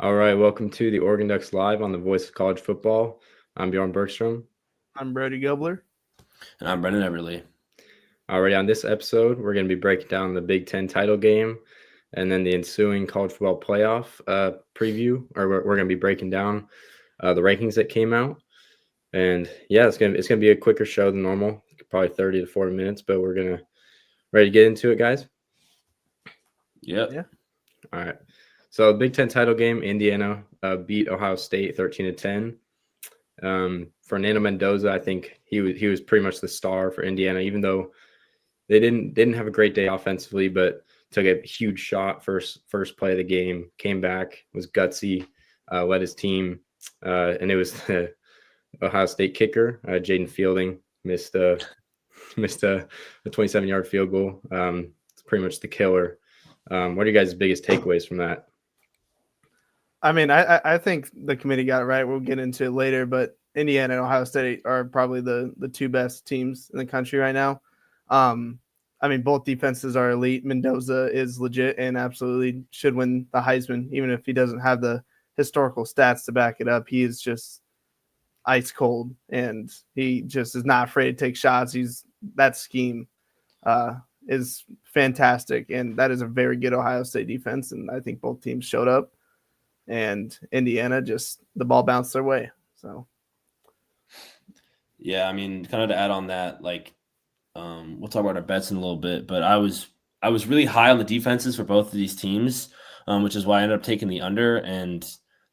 All right, welcome to the Oregon Ducks Live on the Voice of College Football. I'm Bjorn Bergstrom. I'm Brody Gobler. And I'm Brendan Everly. Already on this episode, we're going to be breaking down the Big Ten title game and then the ensuing college football playoff preview. Or we're going to be breaking down the rankings that came out. And yeah, it's gonna be a quicker show than normal, probably 30 to 40 minutes. But we're ready to get into it, guys. Yep. Yeah. All right. So Big Ten title game, Indiana beat Ohio State 13-10. Fernando Mendoza, I think he was pretty much the star for Indiana, even though they didn't have a great day offensively, but took a huge shot first play of the game, came back, was gutsy, led his team, and it was the Ohio State kicker, Jaden Fielding, missed a 27-yard field goal. It's pretty much the killer. What are you guys' biggest takeaways from that? I mean, I think the committee got it right. We'll get into it later, but Indiana and Ohio State are probably the two best teams in the country right now. I mean, both defenses are elite. Mendoza is legit and absolutely should win the Heisman, even if he doesn't have the historical stats to back it up. He is just ice cold, and he just is not afraid to take shots. That scheme is fantastic, and that is a very good Ohio State defense, and I think both teams showed up. And Indiana just the ball bounced their way. So, yeah, I mean, kind of to add on that, like, we'll talk about our bets in a little bit, but I was really high on the defenses for both of these teams, which is why I ended up taking the under, and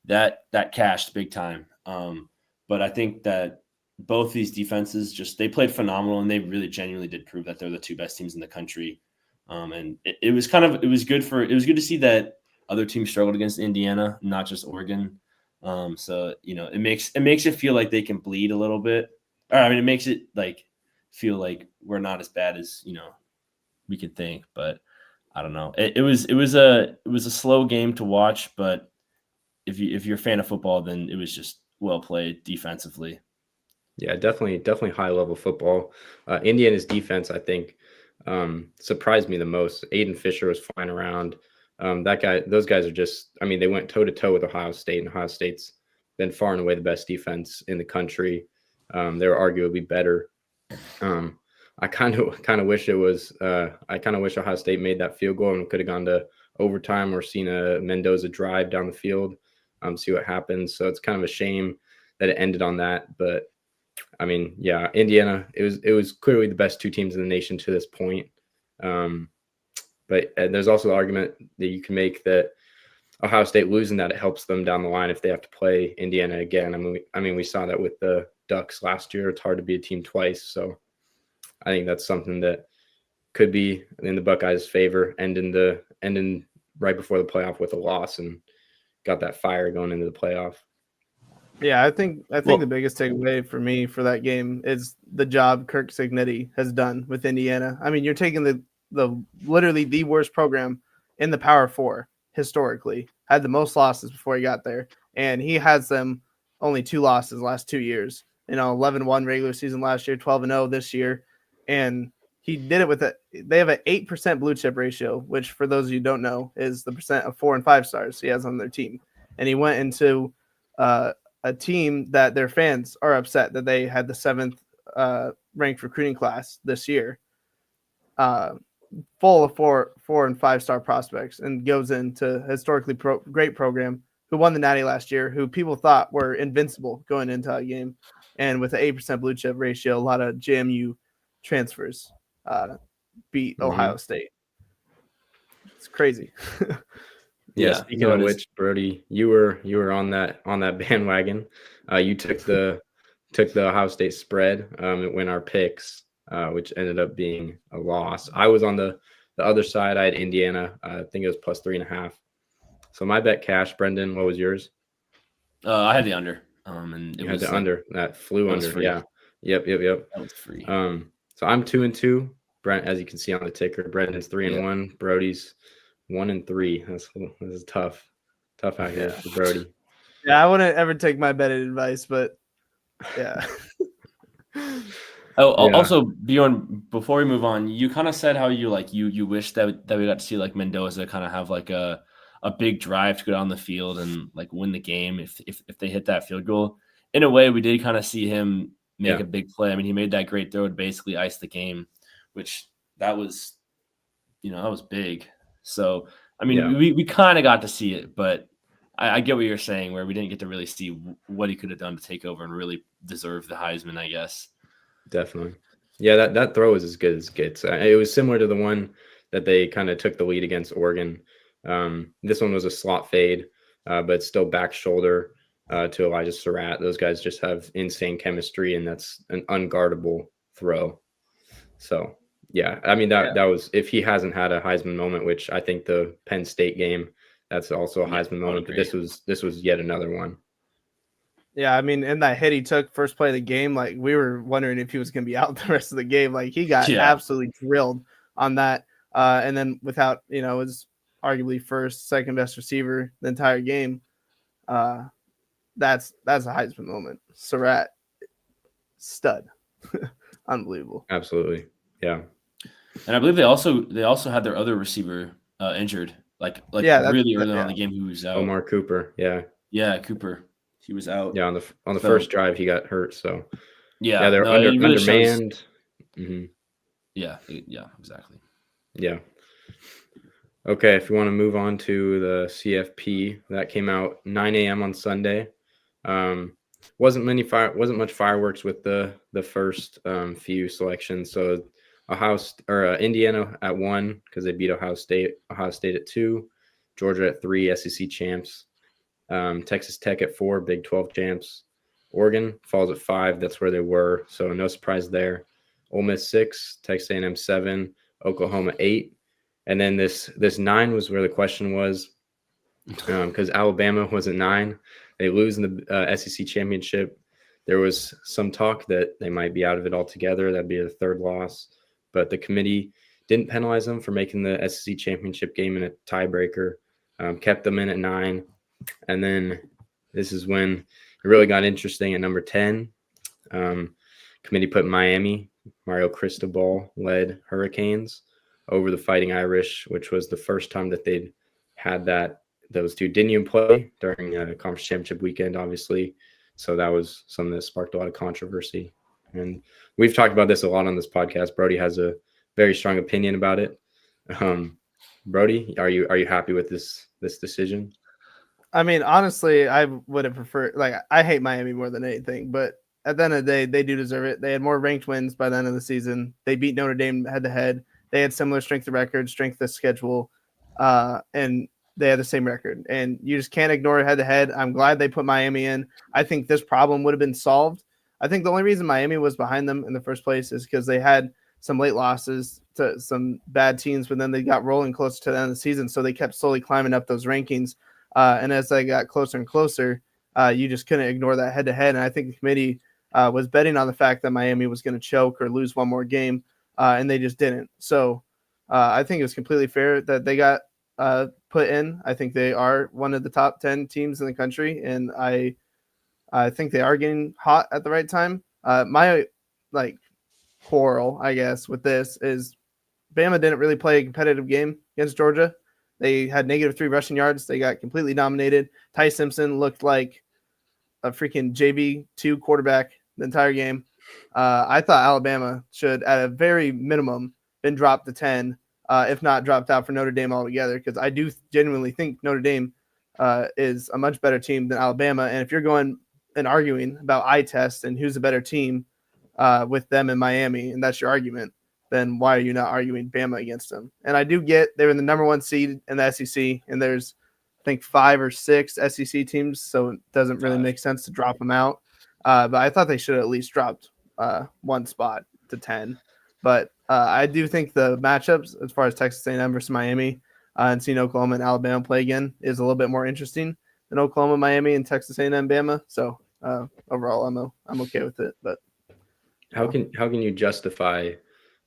that cashed big time. But I think that both these defenses they played phenomenal, and they really genuinely did prove that they're the two best teams in the country. And it was good to see that other teams struggled against Indiana, not just Oregon. So, it makes it feel like they can bleed a little bit. Or, I mean, it makes it like feel like we're not as bad as, we could think, but I don't know. It was a slow game to watch, but if you're a fan of football, then it was just well played defensively. Yeah, definitely high level football. Indiana's defense, I think, surprised me the most. Aiden Fisher was flying around. Those guys are just, I mean, they went toe to toe with Ohio State, and Ohio State's been far and away the best defense in the country. They were arguably better. I kind of wish it was. I kind of wish Ohio State made that field goal and could have gone to overtime or seen a Mendoza drive down the field, see what happens. So it's kind of a shame that it ended on that. But I mean, yeah, Indiana. It was clearly the best two teams in the nation to this point. But there's also the argument that you can make that Ohio State losing that, it helps them down the line if they have to play Indiana again. I mean, we saw that with the Ducks last year. It's hard to be a team twice. So I think that's something that could be in the Buckeyes' favor, ending right before the playoff with a loss and got that fire going into the playoff. Yeah, I think the biggest takeaway for me for that game is the job Kirk Cignetti has done with Indiana. I mean, you're taking the literally the worst program in the Power Four historically, had the most losses before he got there, and he has them only 2 losses the last 2 years. 11-1 regular season last year, 12-0 this year, and he did it with they have an 8% blue chip ratio, which for those of you who don't know is the percent of 4 and 5 stars he has on their team. And he went into a team that their fans are upset that they had the 7th ranked recruiting class this year. Full of 4 and 5 star prospects, and goes into a historically great program who won the Natty last year, who people thought were invincible going into a game, and with an 8% blue chip ratio, a lot of JMU transfers beat Ohio State. It's crazy. Yeah. Speaking of which, Brody, you were on that bandwagon. You took the Ohio State spread. It went our picks. Which ended up being a loss. I was on the other side. I had Indiana. I think it was plus 3.5. So my bet cash. Brendan, what was yours? I had the under. And you had the under. That flew under. Free. Yeah. Yep. That was free. So I'm 2-2. Brent, as you can see on the ticker, Brendan's 3-1. Brody's 1-3. This is tough out here for Brody. Yeah, I wouldn't ever take my betting advice, but yeah. Also, Bjorn, before we move on, you kind of said how you wish that we got to see like Mendoza kind of have like a a big drive to go down the field and like win the game if they hit that field goal. In a way, we did kind of see him make a big play. I mean, he made that great throw to basically ice the game, which that was big. So, I mean, we kind of got to see it, but I get what you're saying, where we didn't get to really see what he could have done to take over and really deserve the Heisman, I guess. Definitely. Yeah, that throw was as good as it gets. It was similar to the one that they kind of took the lead against Oregon. This one was a slot fade, but still back shoulder to Elijah Surratt. Those guys just have insane chemistry, and that's an unguardable throw. So, yeah, I mean, that was, if he hasn't had a Heisman moment, which I think the Penn State game, that's also a Heisman moment, but this was yet another one. Yeah, I mean, in that hit he took first play of the game, like we were wondering if he was going to be out the rest of the game. Like he got absolutely drilled on that. And then without, his arguably second best receiver the entire game. That's a Heisman moment. Surratt, stud. Unbelievable. Absolutely. Yeah. And I believe they also had their other receiver injured. Like really early on in the game, he was out. Omar Cooper. Yeah. Yeah, Cooper. He was out. Yeah, on the first drive he got hurt. So they're really undermanned. Mm-hmm. Yeah, exactly. Yeah. Okay, if you want to move on to the CFP, that came out 9 a.m. on Sunday. Wasn't much fireworks with the first few selections. So Indiana at 1 because they beat Ohio State at 2, Georgia at 3, SEC champs, Texas Tech at 4, Big 12 champs, Oregon falls at 5. That's where they were, so no surprise there. Ole Miss 6, Texas A&M 7, Oklahoma 8, and then this 9 was where the question was, because Alabama was at 9. They lose in the SEC championship. There was some talk that they might be out of it altogether. That'd be a third loss. But the committee didn't penalize them for making the SEC championship game in a tiebreaker, kept them in at 9. And then this is when it really got interesting at number 10. Committee put Miami. Mario Cristobal led Hurricanes over the Fighting Irish, which was the first time that they'd had those two didn't even play during a conference championship weekend, obviously. So that was something that sparked a lot of controversy. And we've talked about this a lot on this podcast. Brody has a very strong opinion about it. Brody, are you happy with this decision? I mean, honestly, I would have preferred, I hate Miami more than anything, but at the end of the day, they do deserve it. They had more ranked wins by the end of the season. They beat Notre Dame head to head. They had similar strength of record, strength of schedule, and they had the same record. And you just can't ignore it head to head. I'm glad they put Miami in. I think this problem would have been solved. I think the only reason Miami was behind them in the first place is because they had some late losses to some bad teams, but then they got rolling closer to the end of the season. So they kept slowly climbing up those rankings. And as they got closer and closer, you just couldn't ignore that head to head. And I think the committee was betting on the fact that Miami was going to choke or lose one more game, and they just didn't. So I think it was completely fair that they got put in. I think they are one of the top 10 teams in the country, and I think they are getting hot at the right time. My quarrel, I guess, with this is Bama didn't really play a competitive game against Georgia. They had -3 rushing yards. They got completely dominated. Ty Simpson looked like a freaking JV2 quarterback the entire game. I thought Alabama should, at a very minimum, been dropped to 10, if not dropped out for Notre Dame altogether, because I do genuinely think Notre Dame is a much better team than Alabama. And if you're going and arguing about eye test and who's a better team with them in Miami, and that's your argument, then why are you not arguing Bama against them? And I do get they were the number 1 seed in the SEC, and there's, I think, 5 or 6 SEC teams, so it doesn't really make sense to drop them out. But I thought they should have at least dropped one spot to 10. But I do think the matchups, as far as Texas A&M versus Miami, and seeing Oklahoma and Alabama play again, is a little bit more interesting than Oklahoma, Miami, and Texas A&M, Bama. So overall, I'm okay with it. But how can you justify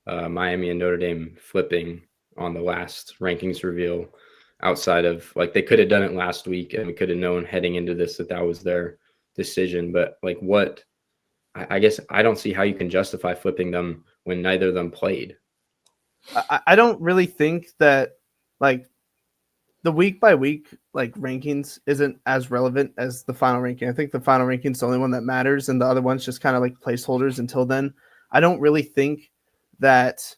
Miami and Notre Dame flipping on the last rankings reveal outside of, they could have done it last week and we could have known heading into this that was their decision, but I guess I don't see how you can justify flipping them when neither of them played. I don't really think that the week by week like rankings isn't as relevant as the final ranking. I think the final ranking is the only one that matters, and the other one's just kind of like placeholders until then. I don't really think that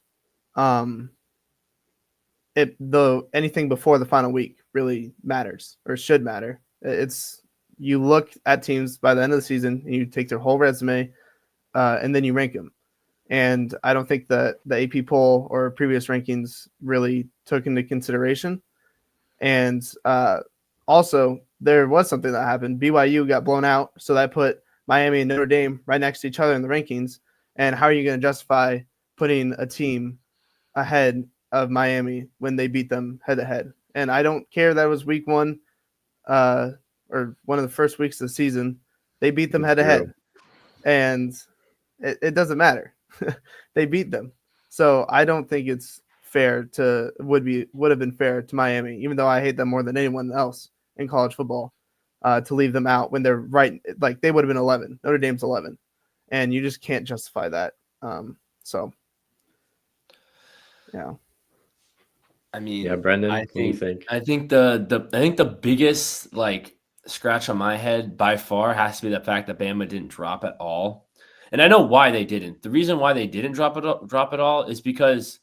anything before the final week really matters or should matter. It's you look at teams by the end of the season and you take their whole resume and then you rank them. And I don't think that the AP poll or previous rankings really took into consideration. And also, there was something that happened. BYU got blown out, so that put Miami and Notre Dame right next to each other in the rankings. And how are you going to justify putting a team ahead of Miami when they beat them head to head? And I don't care that it was week one or one of the first weeks of the season. They beat them head to head, and it doesn't matter. They beat them. So I don't think it's fair would have been fair to Miami, even though I hate them more than anyone else in college football, to leave them out when they're right. Like they would have been 11. Notre Dame's 11, and you just can't justify that. So yeah. I mean, yeah, Brendan, what do you think? I think the biggest like scratch on my head by far has to be the fact that Bama didn't drop at all. And I know why they didn't. The reason why they didn't drop it all is because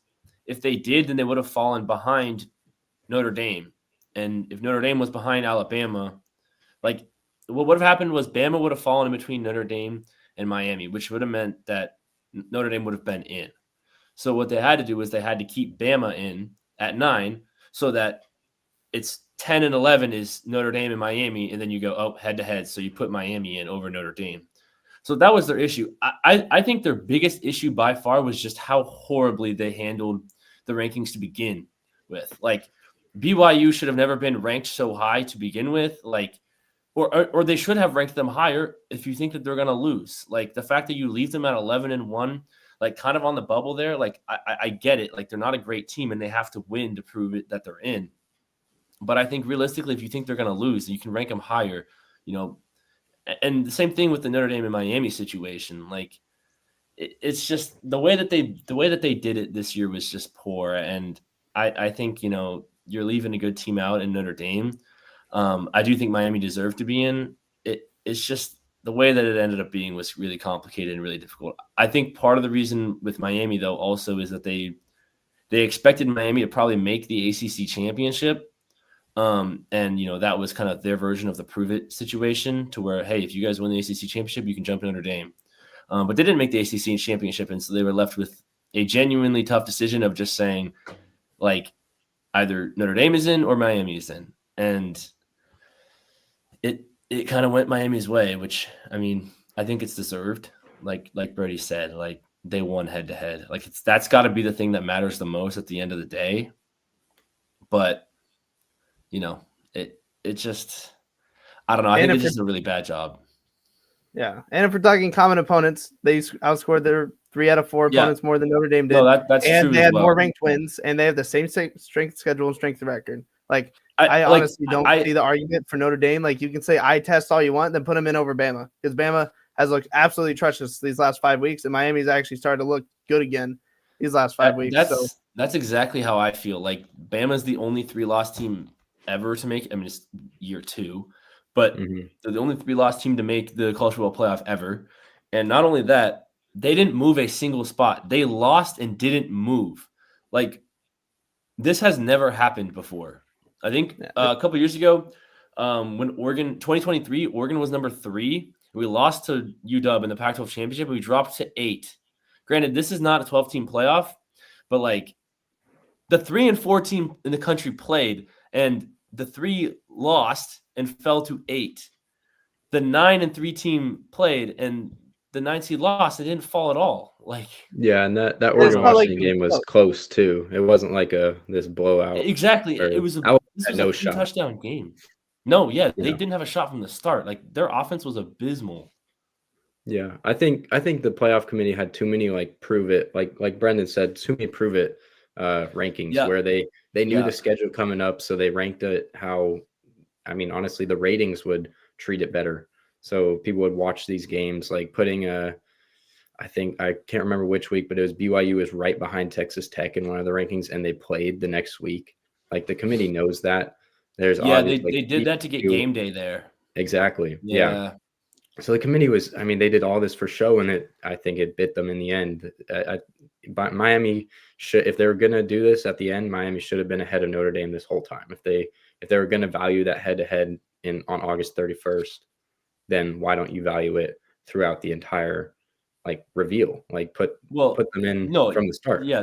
if they did, then they would have fallen behind Notre Dame. And if Notre Dame was behind Alabama, like what would have happened was Bama would have fallen in between Notre Dame and Miami, which would have meant that Notre Dame would have been in. So what they had to do was they had to keep Bama in at 9 so that it's 10 and 11 is Notre Dame and Miami, and then you go head to head. So you put Miami in over Notre Dame. So that was their issue. I think their biggest issue by far was just how horribly they handled the rankings to begin with. Like BYU should have never been ranked so high to begin with. Like, or they should have ranked them higher if you think that they're going to lose. Like the fact that you leave them at 11-1, like kind of on the bubble there. Like I get it. Like they're not a great team and they have to win to prove it that they're in. But I think realistically, if you think they're going to lose, you can rank them higher, you know. And the same thing with the Notre Dame and Miami situation. Like it's just the way that they did it this year was just poor. And I think, you know, you're leaving a good team out in Notre Dame. I do think Miami deserved to be in. It's just the way that it ended up being was really complicated and really difficult. I think part of the reason with Miami though also is that they expected Miami to probably make the ACC championship. And you know, that was kind of their version of the prove it situation to where, hey, if you guys win the ACC championship, you can jump to Notre Dame. But they didn't make the ACC championship. And so they were left with a genuinely tough decision of just saying like either Notre Dame is in or Miami is in. And it kind of went Miami's way, which I mean, I think it's deserved. Like Brady said, like they won head to head. Like that's gotta be the thing that matters the most at the end of the day. But you know, it just, I don't know. I think it's just a really bad job. Yeah. And if we're talking common opponents, they outscored their 3 out of 4 opponents more than Notre Dame did. No, that's and true. They had more ranked wins, and they have the same strength schedule and strength record. Like, I honestly don't see the argument for Notre Dame. Like, you can say eye test all you want, then put them in over Bama, because Bama has looked absolutely atrocious these last 5 weeks, and Miami's actually started to look good again these last 5 weeks. That's exactly how I feel. Like, Bama's the only 3-loss team ever to make. I mean, it's year 2, but they're the only 3-loss team to make the college football playoff ever. And not only that, they didn't move a single spot. They lost and didn't move. Like, this has never happened before. I think a couple years ago, when Oregon, 2023, Oregon was number 3. We lost to UW in the Pac-12 championship. We dropped to 8. Granted, this is not a 12-team playoff, but like the 3 and 4 team in the country played, and the 3 lost and fell to 8. The 9 and 3 team played, and the 9 seed lost. It didn't fall at all. Like, yeah, and that Oregon Washington game was close too. It wasn't like this blowout. Exactly, it was a touchdown game. No, they didn't have a shot from the start. Like, their offense was abysmal. Yeah, I think the playoff committee had too many like prove it, like Brendan said, too many prove it rankings where they knew the schedule coming up, so they ranked it how, I mean, honestly, the ratings would treat it better. So people would watch these games, like putting I think, I can't remember which week, but it was BYU is right behind Texas Tech in one of the rankings, and they played the next week. Like, the committee knows that. There's Yeah, obvious they did that to get game day there. Exactly. Yeah. Yeah. So the committee was, I mean, they did all this for show, and I think it bit them in the end. But Miami should, if they were going to do this at the end, Miami should have been ahead of Notre Dame this whole time. If they were going to value that head to head on August 31st, then why don't you value it throughout the entire reveal? Like put them in from the start. Yeah,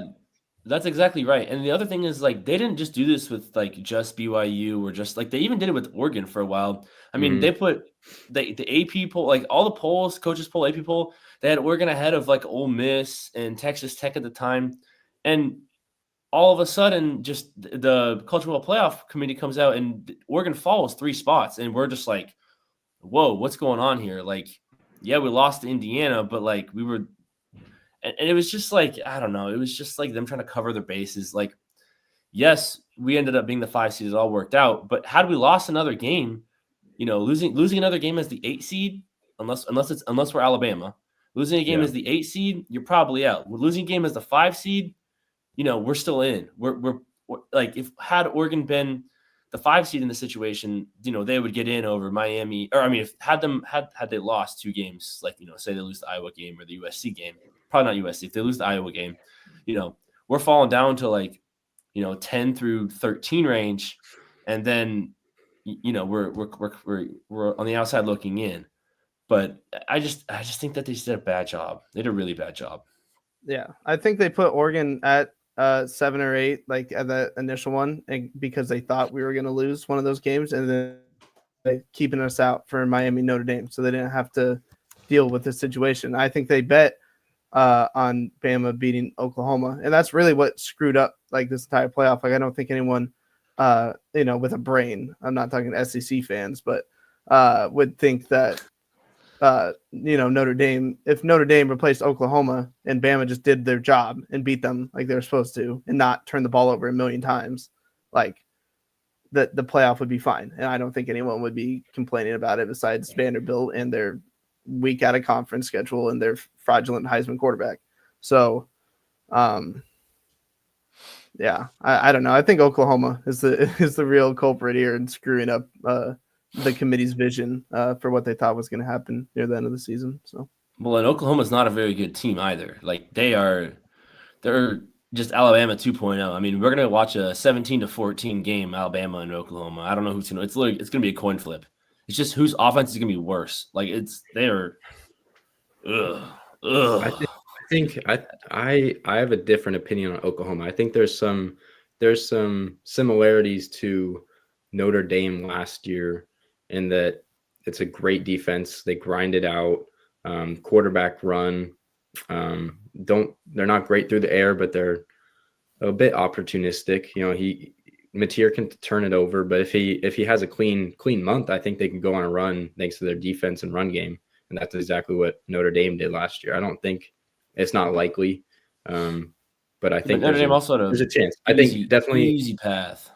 that's exactly right. And the other thing is they didn't just do this with just BYU or just they even did it with Oregon for a while. I mean, they put the AP poll, all the polls, coaches poll, AP poll, they had Oregon ahead of Ole Miss and Texas Tech at the time. And all of a sudden, just the cultural playoff committee comes out and Oregon falls 3 spots. And we're just whoa, what's going on here? Yeah, we lost to Indiana, but we were, and it was just I don't know. It was just them trying to cover their bases. Yes, we ended up being the 5 seed. It all worked out. But had we lost another game, losing another game as the 8 seed, unless we're Alabama, losing a game as the 8 seed, you're probably out. We're losing a game as the 5 seed, we're still in. We're if had Oregon been the 5 seed in the situation, they would get in over Miami. Or I mean, if had they lost 2 games, say they lose the Iowa game or the USC game, probably not USC. If they lose the Iowa game, we're falling down to 10 through 13 range, and then we're on the outside looking in. But I just think that they did a bad job. They did a really bad job. Yeah, I think they put Oregon at 7 or 8, at the initial one, because they thought we were going to lose one of those games, and then they keeping us out for Miami Notre Dame, so they didn't have to deal with this situation. I think they bet on Bama beating Oklahoma, and that's really what screwed up this entire playoff. I don't think anyone, with a brain, I'm not talking SEC fans, but would think that Notre Dame, if Notre Dame replaced Oklahoma and Bama just did their job and beat them like they were supposed to and not turn the ball over a million times, the playoff would be fine. And I don't think anyone would be complaining about it besides Vanderbilt and their week out of conference schedule and their fraudulent Heisman quarterback. So, yeah, I don't know. I think Oklahoma is the real culprit here in screwing up the committee's vision for what they thought was going to happen near the end of the season. So, well, and Oklahoma's not a very good team either. They're just Alabama 2.0. I mean, we're gonna watch a 17-14 game, Alabama and Oklahoma. I don't know who's gonna. It's gonna be a coin flip. It's just whose offense is gonna be worse. I think I have a different opinion on Oklahoma. I think there's some similarities to Notre Dame last year in that it's a great defense. They grind it out, quarterback run. They're not great through the air, but they're a bit opportunistic. Mateer can turn it over, but if he has a clean month, I think they can go on a run thanks to their defense and run game. And that's exactly what Notre Dame did last year. I don't think it's not likely, but I think Notre Dame also there's a chance. I think definitely easy path.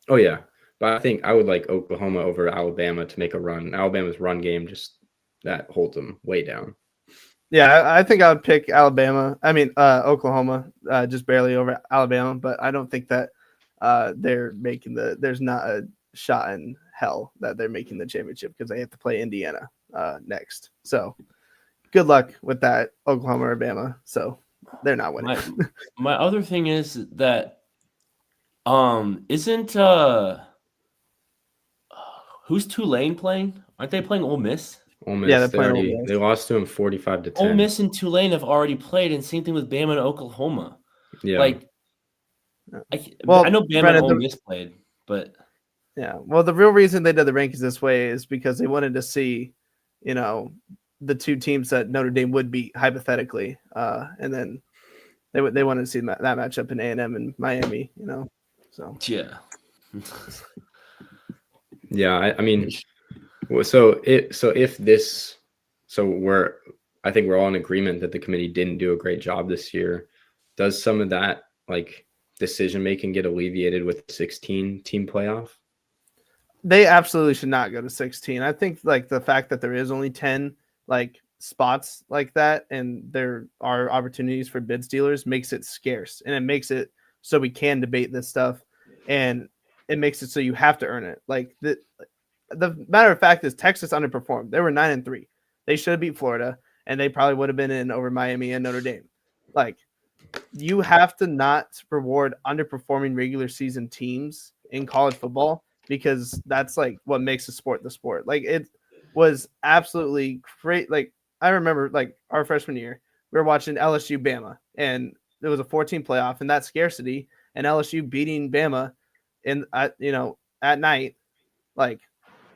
Oh yeah, but I think I would like Oklahoma over Alabama to make a run. Alabama's run game just that holds them way down. Yeah, I think I would pick Oklahoma, just barely over Alabama, but I don't think that they're making there's not a shot in hell that they're making the championship because they have to play Indiana next. So good luck with that, Oklahoma or Bama. So they're not winning. My other thing is that isn't who's Tulane playing? Aren't they playing Ole Miss? Ole Miss, yeah, they lost to him 45-10. Ole Miss and Tulane have already played, and same thing with Bama and Oklahoma. Yeah. I know Bama and Ole Miss played, but yeah. Well, the real reason they did the rankings this way is because they wanted to see, the 2 teams that Notre Dame would beat hypothetically, and then they wanted to see that matchup in A&M and Miami. So yeah. Yeah, I mean. I think we're all in agreement that the committee didn't do a great job this year. Does some of that decision making get alleviated with the 16-team playoff? They absolutely should not go to 16. I think the fact that there is only 10 spots like that and there are opportunities for bid stealers makes it scarce, and it makes it so we can debate this stuff. And it makes it so you have to earn it. Like the matter of fact is Texas underperformed. They were 9-3. They should have beat Florida, and they probably would have been in over Miami and Notre Dame. Like, you have to not reward underperforming regular season teams in college football, because that's like what makes the sport the sport. Like, it was absolutely great. Like, I remember like our freshman year, we were watching LSU Bama, and there was a 14 playoff, and that scarcity and LSU beating Bama at night, like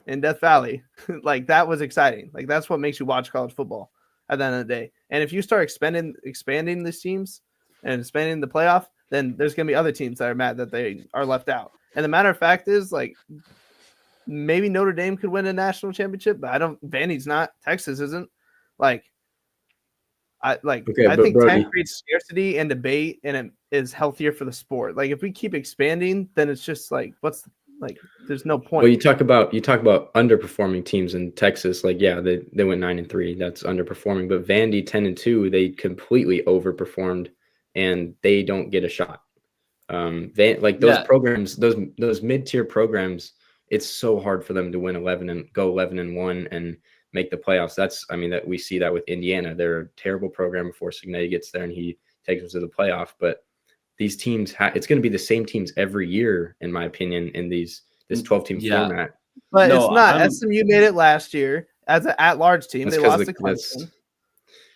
in Death Valley, like that was exciting. Like, that's what makes you watch college football at the end of the day. And if you start expanding these teams and expanding the playoff, then there's going to be other teams that are mad that they are left out. And the matter of fact is, like, maybe Notre Dame could win a national championship, but Vandy's not, Texas isn't. Like, I think time creates scarcity and debate, and it is healthier for the sport. Like, if we keep expanding, then it's just like, there's no point. Well, you talk about underperforming teams in Texas. Like, yeah, they went 9-3. That's underperforming. But Vandy 10-2, they completely overperformed, and they don't get a shot. Programs, those mid-tier programs, it's so hard for them to win 11-1 and make the playoffs. That we see that with Indiana. They're a terrible program before Cignetti gets there and he takes them to the playoff. But these teams, it's going to be the same teams every year, in my opinion, in this 12-team format. But it's not. SMU made it last year as an at-large team. They lost to Clemson.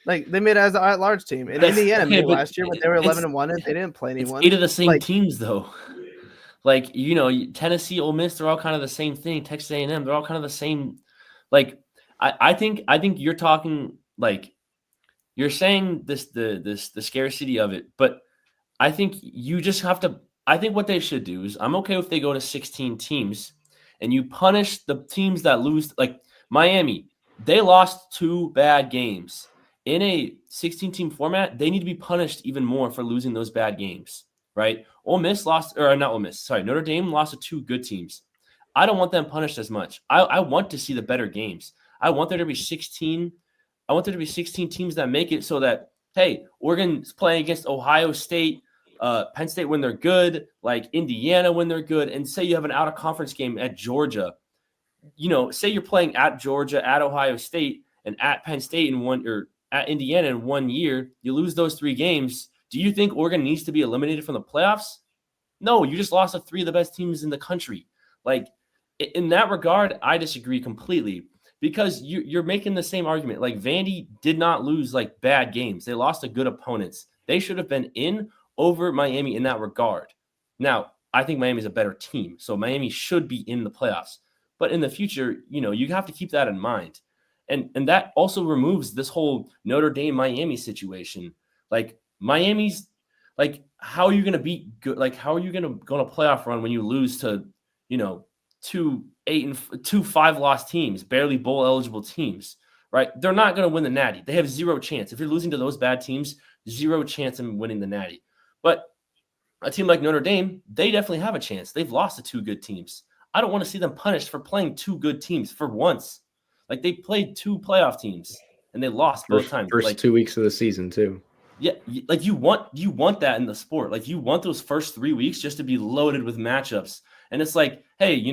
Like, they made it as an at-large team. And Indiana made it last year when they were 11-1 and they didn't play anyone. It's 8 of the same teams, though. Like, Tennessee, Ole Miss, they're all kind of the same thing. Texas A&M, they're all kind of the same. Like, I think you're talking, like, you're saying the scarcity of it, but I think you just have to. I think what they should do is, I'm okay if they go to 16 teams and you punish the teams that lose. Like Miami, they lost 2 bad games. In a 16-team format, they need to be punished even more for losing those bad games, right? Notre Dame lost to 2 good teams. I don't want them punished as much. I want to see the better games. I want there to be 16. I want there to be 16 teams that make it, so that, hey, Oregon's playing against Ohio State, Penn State when they're good, like Indiana when they're good, and say you have an out-of-conference game at Georgia. Say you're playing at Georgia, at Ohio State, and at Penn State at Indiana in 1 year. You lose those 3 games. Do you think Oregon needs to be eliminated from the playoffs? No, you just lost to 3 of the best teams in the country. Like, in that regard, I disagree completely, because you're making the same argument. Like, Vandy did not lose like bad games. They lost to good opponents. They should have been in over Miami in that regard. Now, I think Miami's a better team, so Miami should be in the playoffs. But in the future, you have to keep that in mind. And that also removes this whole Notre Dame Miami situation. Like, Miami's, like, how are you going to beat good? Like, how are you going to go on a playoff run when you lose to, 2 5-loss teams, barely bowl eligible teams, right? They're not going to win the Natty. They have 0 chance. If you're losing to those bad teams, 0 chance in winning the Natty. But a team like Notre Dame, they definitely have a chance. They've lost to 2 good teams. I don't want to see them punished for playing 2 good teams for once. Like, they played 2 playoff teams and they lost both times. First 2 weeks of the season too. Yeah, like you want that in the sport. Like, you want those first 3 weeks just to be loaded with matchups. And it's like, hey, you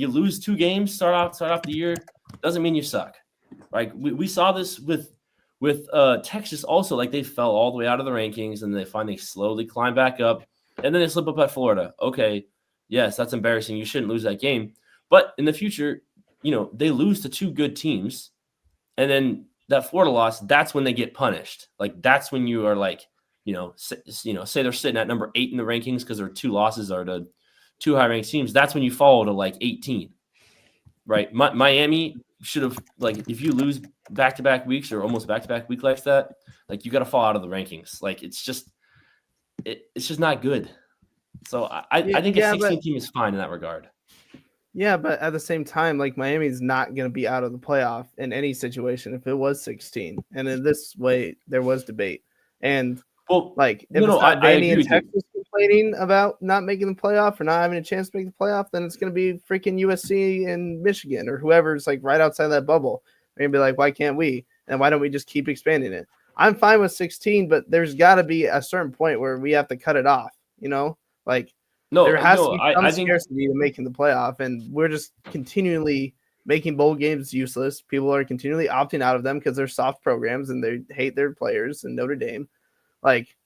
lose 2 games, start off the year, doesn't mean you suck. Like, we saw this with Texas also. Like, they fell all the way out of the rankings and they finally slowly climb back up, and then they slip up at Florida. Okay, yes, that's embarrassing. You shouldn't lose that game. But in the future, they lose to 2 good teams, and then that Florida loss, that's when they get punished. Like, that's when you are like, say they're sitting at number 8 in the rankings because their 2 losses are to 2 high-ranked teams. That's when you fall to like 18, right? Miami should have, like, if you lose back-to-back weeks or almost back-to-back week like that, like, you got to fall out of the rankings. Like, it's just not good. So I think a 16 team is fine in that regard. Yeah, but at the same time, like, Miami's not going to be out of the playoff in any situation if it was 16. And in this way, there was debate. And, if it's not Vandy and Texas complaining about not making the playoff or not having a chance to make the playoff, then it's going to be freaking USC and Michigan or whoever's, like, right outside that bubble. They're going to be like, why can't we? And why don't we just keep expanding it? I'm fine with 16, but there's got to be a certain point where we have to cut it off, Like, There has to be some I think scarcity to making the playoff, and we're just continually making bowl games useless. People are continually opting out of them because they're soft programs and they hate their players. And Notre Dame, like,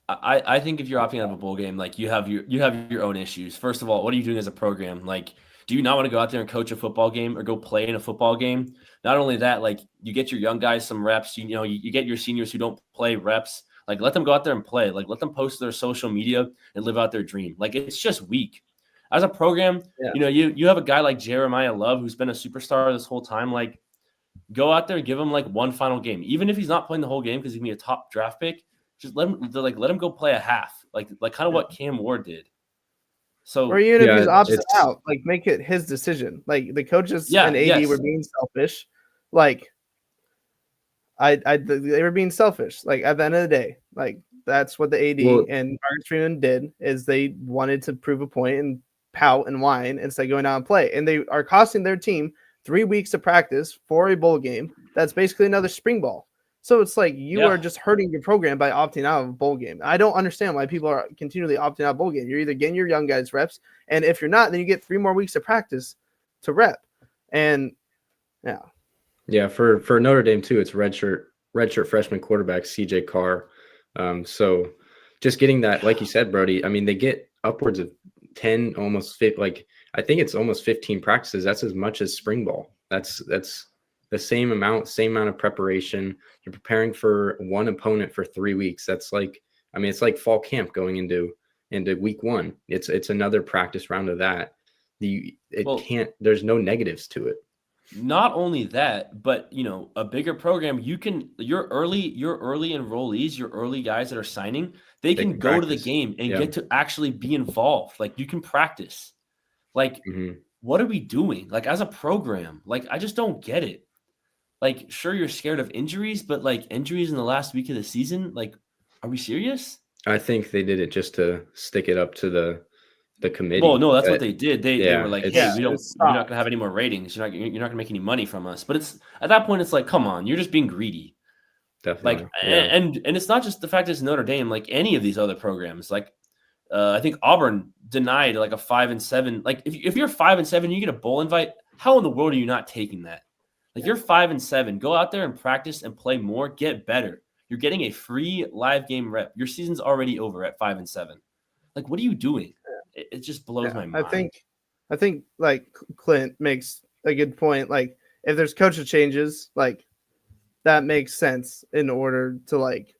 I think if you're opting out of a bowl game, like you have your own issues. First of all, what are you doing as a program? Like, do you not want to go out there and coach a football game or go play in a football game? Not only that, like you get your young guys some reps. You get your seniors who don't play reps. Like let them go out there and play. Like let them post their social media and live out their dream. Like it's just weak. As a program, yeah. You have a guy like Jeremiah Love who's been a superstar this whole time. Like go out there and give him like one final game, even if he's not playing the whole game because he can be a top draft pick. Just let him go play a half, like kind of what Cam Ward did. So or even if he's opted out, like make it his decision. Like the coaches and AD were being selfish. Like they were being selfish. Like at the end of the day, like that's what the AD and Marcus Freeman did is they wanted to prove a point and pout and whine instead of going out and play. And they are costing their team 3 weeks of practice for a bowl game. That's basically another spring ball. So it's like you are just hurting your program by opting out of a bowl game. I don't understand why people are continually opting out of bowl game. You're either getting your young guys reps, and if you're not, then you get 3 more weeks of practice to rep. And yeah, for Notre Dame too, it's redshirt freshman quarterback CJ Carr. So just getting that, like you said, Brody. I mean, they get upwards of 10, almost 15, like I think it's almost 15 practices. That's as much as spring ball. That's the same amount of preparation. You're preparing for one opponent for 3 weeks. That's like, I mean, it's like fall camp going into week 1. It's another practice round of that. There's no negatives to it. Not only that, but a bigger program, your early enrollees, your early guys that are signing, they can go to the game and get to actually be involved. Like you can practice. Like, what are we doing? Like as a program, like I just don't get it. Like, sure, you're scared of injuries, but like injuries in the last week of the season, like, are we serious? I think they did it just to stick it up to the committee. Well, no, that's what they did. They were like, hey, we're not gonna have any more ratings. You're not gonna make any money from us. But it's at that point, it's like, come on, you're just being greedy. Definitely. Like, and it's not just the fact it's Notre Dame. Like any of these other programs, like I think Auburn denied like a 5-7. Like if you're 5-7, you get a bowl invite. How in the world are you not taking that? Like you're 5-7. Go out there and practice and play more. Get better. You're getting a free live game rep. Your season's already over at 5-7. Like, what are you doing? It just blows my mind. I think like Clint makes a good point. Like if there's coaching changes, like that makes sense in order to like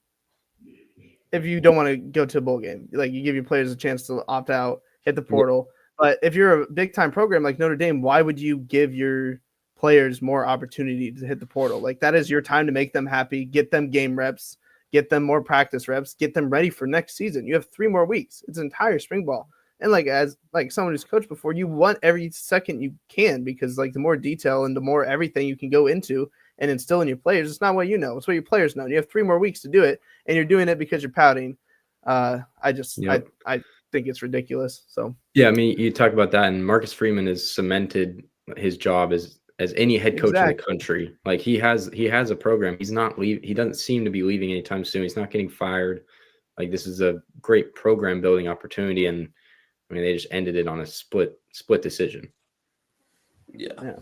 if you don't want to go to a bowl game, like you give your players a chance to opt out, hit the portal. But if you're a big time program like Notre Dame, why would you give your players more opportunity to hit the portal? Like that is your time to make them happy, get them game reps, get them more practice reps, get them ready for next season. You have 3 more weeks. It's an entire spring ball. And like as like someone who's coached before, you want every second you can because like the more detail and the more everything you can go into and instill in your players, it's not what you know, it's what your players know. You have 3 more weeks to do it, and you're doing it because you're pouting. I think it's ridiculous. So yeah, I mean, you talk about that, and Marcus Freeman has cemented his job as any head coach in the country. Like he has a program. He's not he doesn't seem to be leaving anytime soon. He's not getting fired. Like this is a great program building opportunity, and I mean they just ended it on a split decision. Yeah.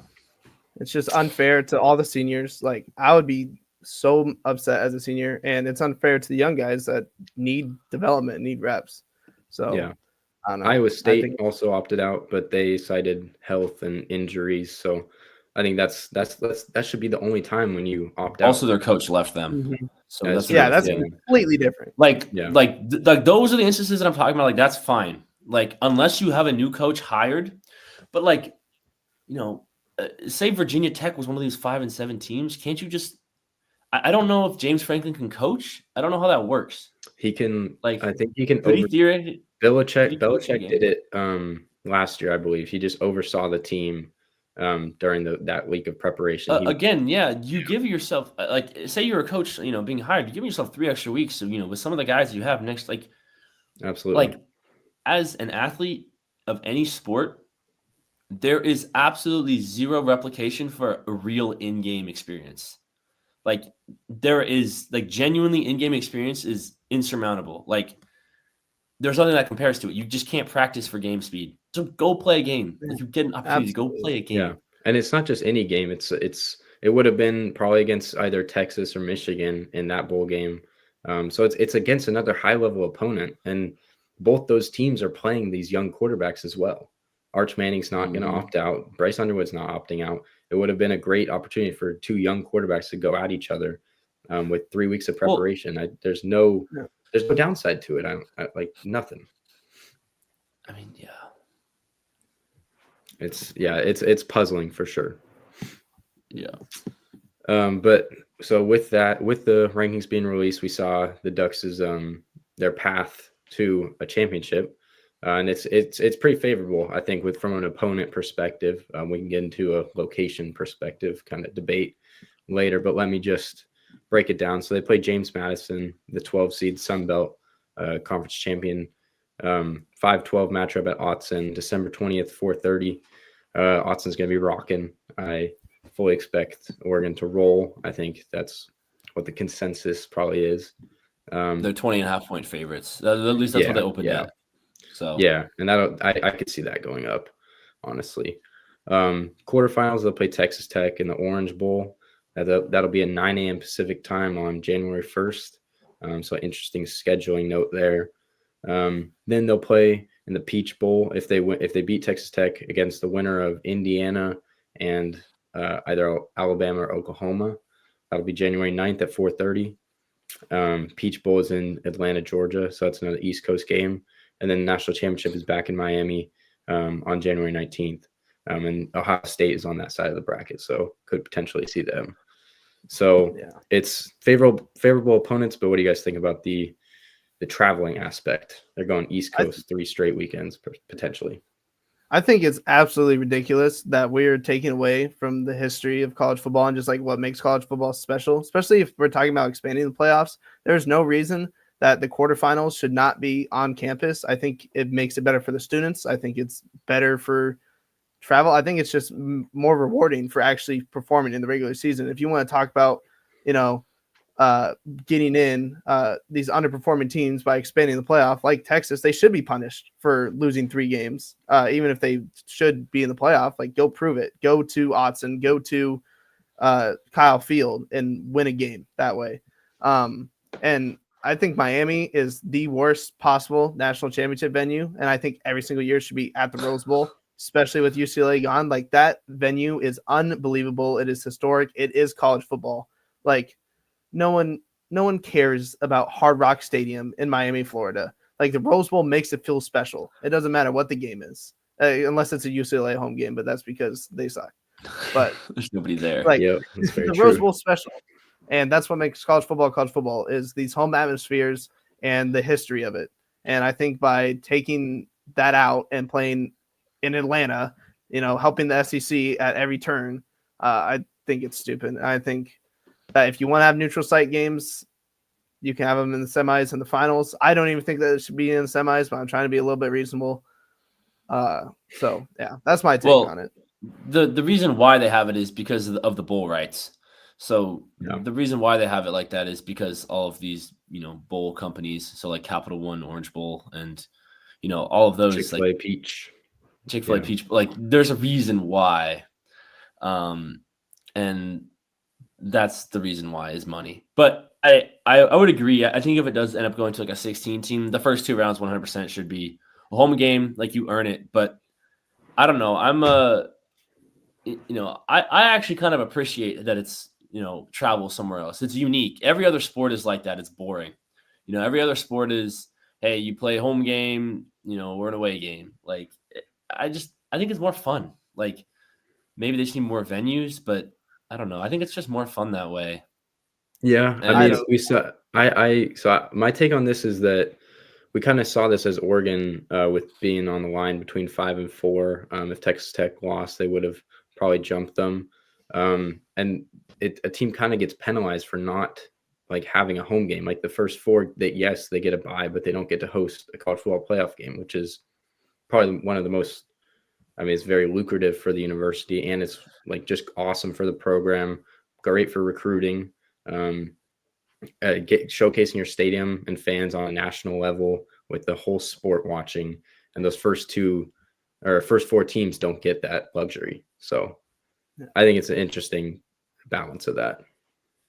It's just unfair to all the seniors. Like I would be so upset as a senior, and it's unfair to the young guys that need development, need reps. So yeah, I don't know. Iowa State also opted out, but they cited health and injuries. So I think that should be the only time when you opt out. Also, their coach left them. Mm-hmm. So that's completely different. Like those are the instances that I'm talking about. Like that's fine. Like unless you have a new coach hired, but like say Virginia Tech was one of these 5-7 teams. Can't you just? I don't know if James Franklin can coach. I don't know how that works. He can. Like I think he can. Belichick did it last year, I believe. He just oversaw the team during that week of preparation. You give yourself like say you're a coach, being hired. You give yourself 3 extra weeks. So with some of the guys you have next, like absolutely. Like as an athlete of any sport, there is absolutely zero replication for a real in-game experience. Like there is like genuinely in-game experience is insurmountable. Like there's nothing that compares to it. You just can't practice for game speed. So go play a game. If you get an opportunity to go play a game. Yeah, and it's not just any game. It would have been probably against either Texas or Michigan in that bowl game. So it's against another high level opponent, and both those teams are playing these young quarterbacks as well. Arch Manning's not going to opt out. Bryce Underwood's not opting out. It would have been a great opportunity for two young quarterbacks to go at each other with 3 weeks of preparation. There's no downside to it. I like nothing. I mean, yeah. It's puzzling for sure. Yeah. But so with the rankings being released, we saw the Ducks' their path to a championship, and it's pretty favorable, I think, from an opponent perspective. We can get into a location perspective kind of debate later, but let me just break it down. So they play James Madison, the 12 seed Sun Belt conference champion, 5-12 matchup at Autzen, December 20th, 4:30. Autzen's going to be rocking. I fully expect Oregon to roll. I think that's what the consensus probably is. They're 20.5-point favorites. At least that's what they opened at. So yeah, and I could see that going up, honestly. Quarterfinals, they'll play Texas Tech in the Orange Bowl. That'll be at 9 a.m. Pacific time on January 1st. So interesting scheduling note there. Then they'll play in the Peach Bowl if they beat Texas Tech against the winner of Indiana and either Alabama or Oklahoma. That'll be January 9th at 4:30. Peach Bowl is in Atlanta, Georgia, so that's another East Coast game. And then the national championship is back in Miami on January 19th. And Ohio State is on that side of the bracket, so could potentially see them. So it's favorable opponents, but what do you guys think about the traveling aspect? They're going East Coast 3 straight weekends potentially. I think it's absolutely ridiculous that we're taking away from the history of college football and just like what makes college football special, especially if we're talking about expanding the playoffs. There's no reason that the quarterfinals should not be on campus. I think it makes it better for the students. I think it's better for travel. I think it's just more rewarding for actually performing in the regular season. If you want to talk about, getting in these underperforming teams by expanding the playoff, like Texas, they should be punished for losing 3 games, even if they should be in the playoff. Like, go prove it. Go to Autzen, go to Kyle Field and win a game that way. And I think Miami is the worst possible national championship venue, and I think every single year should be at the Rose Bowl, especially with UCLA gone. Like, that venue is unbelievable. It is historic. It is college football. Like, no one cares about Hard Rock Stadium in Miami, Florida. Like, the Rose Bowl makes it feel special. It doesn't matter what the game is, unless it's a UCLA home game, but that's because they suck. But there's nobody there. Like, the Rose Bowl special. And that's what makes college football is these home atmospheres and the history of it. And I think by taking that out and playing in Atlanta, helping the SEC at every turn, I think it's stupid. I think that if you want to have neutral site games, you can have them in the semis and the finals. I don't even think that it should be in the semis, but I'm trying to be a little bit reasonable. So yeah, that's my take on it. The reason why they have it is because of the bowl rights. So the reason why they have it like that is because all of these, bowl companies, so like Capital One, Orange Bowl, and all of those, Chick-fil-A Peach, like there's a reason why, and that's the reason why is money. But I would agree. I think if it does end up going to like a 16 team, the first 2 rounds 100% should be a home game, like you earn it. But I don't know. I actually kind of appreciate that it's, travel somewhere else. It's unique. Every other sport is like that. It's boring. Every other sport is, hey, you play a home game, or an away game. Like, I think it's more fun. Like, maybe they just need more venues, but I don't know. I think it's just more fun that way. Yeah. So my take on this is that we kind of saw this as Oregon with being on the line between 5 and 4. If Texas Tech lost, they would have probably jumped them. And a team kind of gets penalized for not like having a home game. Like the first 4, that yes, they get a bye, but they don't get to host a college football playoff game, which is probably one of the most. I mean, it's very lucrative for the university, and it's like just awesome for the program. Great for recruiting. Showcasing your stadium and fans on a national level with the whole sport watching, and those first four teams don't get that luxury. So I think it's an interesting balance of that.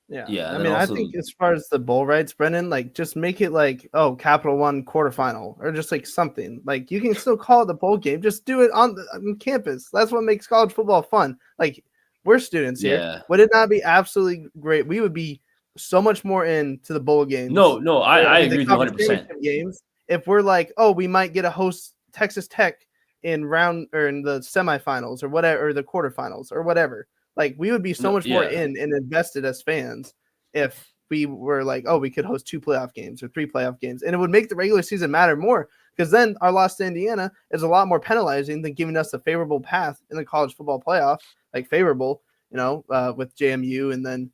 Yeah. I mean, I think as far as the bowl rights, Brendan, like just make it like, Capital One quarterfinal or just like something. Like you can still call it the bowl game. Just do it on campus. That's what makes college football fun. Like we're students here. Would it not be absolutely great? We would be so much more into the bowl games. No, I agree with you 100%. Games. If we're like, we might get a host Texas Tech in the semifinals or whatever, or the quarterfinals or whatever. Like we would be so much more in and invested as fans if we were like, we could host 2 playoff games or 3 playoff games, and it would make the regular season matter more because then our loss to Indiana is a lot more penalizing than giving us a favorable path in the college football playoff, like favorable, with JMU and then